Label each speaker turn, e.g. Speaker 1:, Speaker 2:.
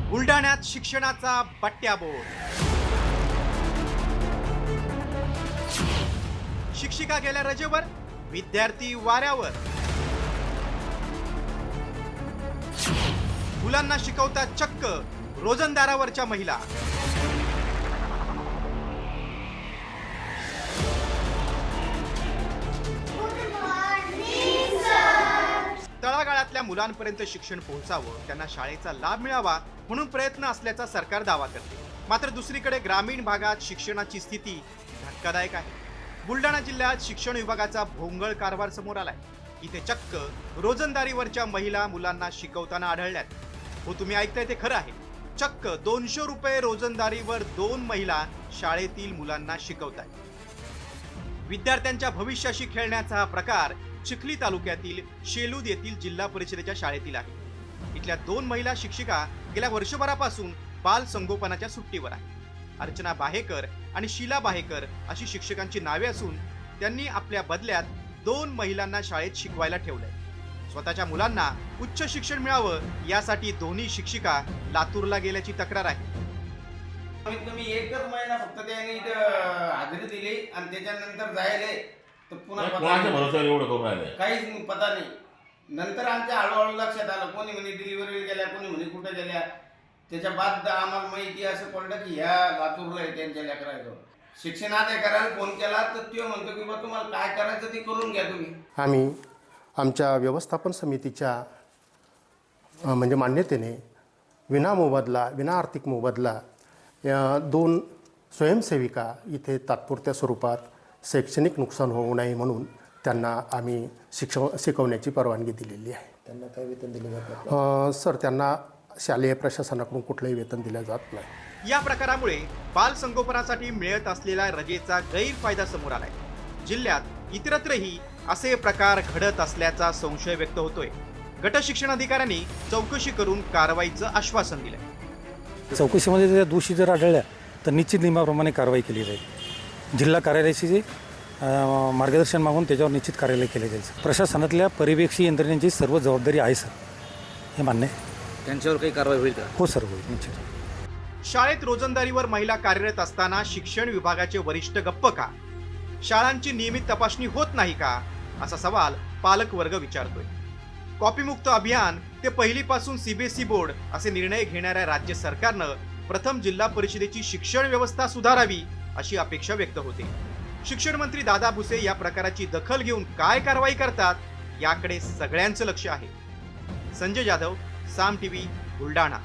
Speaker 1: बुलढाण्यात शिक्षणाचा बट्ट्याबोळ। शिक्षिका गेल्या रजेवर, विद्यार्थी वाऱ्यावर। मुलांना शिकवतात चक्क रोजंदारावरच्या महिला। तळागाळातल्या मुलांपर्यंत शिक्षण पोहोचावं, त्यांना शाळेचा लाभ मिळावा म्हणून प्रयत्न असल्याचा सरकार दावा करते। मात्र दुसरीकडे ग्रामीण भागात शिक्षणाची स्थिती धक्कादायक आहे। बुलढाणा जिल्ह्यात शिक्षण विभागाचा भोंगळ कारभार समोर आलाय। इथे चक्क रोजंदारीवरच्या महिला मुलांना शिकवताना आढळल्यात। हो, तुम्ही ऐकताय ते खरं आहे। चक्क 200 रुपये रोजंदारीवर 2 महिला शाळेतील मुलांना शिकवतायत। विद्यार्थ्यांच्या भविष्याशी खेळण्याचा हा प्रकार चिखली तालुक्यातील शेलूद येथील जिल्हा परिषदेच्या शाळेतील आहे। इथल्या 2 महिला शिक्षिका गेल्या वर्षभरापासून बाल संगोपनाच्या सुट्टीवर आहेत। अर्चना बाहेकर आणि शीला बाहेकर अशी शिक्षकांची नावे असून त्यांनी आपल्या बदल्यात 2 महिलांना शाळेत शिकवायला ठेवलंय। स्वतःच्या मुलांना उच्च शिक्षण मिळावं यासाठी दोन्ही शिक्षिका लातूरला गेल्याची तक्रार आहे।
Speaker 2: कमीत कमी एकच महिना फक्त त्यांनी इथं हजेरी दिली आणि त्याच्यानंतर जायले तर पुन्हा काहीच पता नाही। नंतर आमच्या हळूहळू लक्षात आलं, कोणी म्हणे डिलिव्हरी गेल्या, कोणी म्हणे कुठे गेल्या। त्याच्या बाद आम्हाला माहिती असं पडलं की ह्या लातूरला आहे, त्यांच्या लेकरायचं शिक्षणाधिकाऱ्याला फोन केला तर तो म्हणतो की बा तुम्हाला काय करायचं ते करून घ्या तुम्ही।
Speaker 3: आम्ही आमच्या व्यवस्थापन समितीच्या म्हणजे मान्यतेने विना आर्थिक मोबदला या 2 स्वयंसेविका इथे तात्पुरत्या स्वरूपात शैक्षणिक नुकसान होऊ नये म्हणून त्यांना आम्ही शिकवण्याची परवानगी दिलेली आहे।
Speaker 4: त्यांना काय वेतन दिले जात?
Speaker 3: सर, त्यांना शालेय प्रशासनाकडून कुठलंही वेतन दिलं जात नाही।
Speaker 1: या प्रकारामुळे बाल संगोपनासाठी मिळत असलेल्या रजेचा गैरफायदा समोर आलाय। जिल्ह्यात इतरत्रही असे प्रकार घडत असल्याचा संशय व्यक्त होतोय। गट शिक्षण अधिकाऱ्यांनी चौकशी करून कारवाईचं आश्वासन दिलंय।
Speaker 5: चौकशीमध्ये जर दोषी जर आढळल्या तर निश्चित नियमाप्रमाणे कारवाई केली जाईल। जिल्हा कार्यालयाशी मार्गदर्शन मागून त्याच्यावर निश्चित कार्यालय केले जाईल। प्रशासनातल्या पर्यवेक्षी यंत्रणेची सर्व जबाबदारी आहे सर, हे मान्य आहे।
Speaker 4: त्यांच्यावर काही कारवाई होईल का?
Speaker 5: हो सर, होईल निश्चित।
Speaker 1: शाळेत रोजंदारीवर महिला कार्यरत असताना शिक्षण विभागाचे वरिष्ठ गप्प का? शाळांची नियमित तपासणी होत नाही का, असा सवाल पालक वर्ग विचारतोय। कॉपीमुक्त अभियान ते पहिलीपासून सीबीएसई बोर्ड असे निर्णय घेणाऱ्या राज्य सरकारनं प्रथम जिल्हा परिषदेची शिक्षण व्यवस्था सुधारावी अशी अपेक्षा व्यक्त होते। शिक्षण मंत्री दादा भुसे या प्रकाराची दखल घेऊन काय कारवाई करतात याकडे सगळ्यांचं लक्ष आहे। संजय जाधव, साम टीव्ही, बुलढाणा।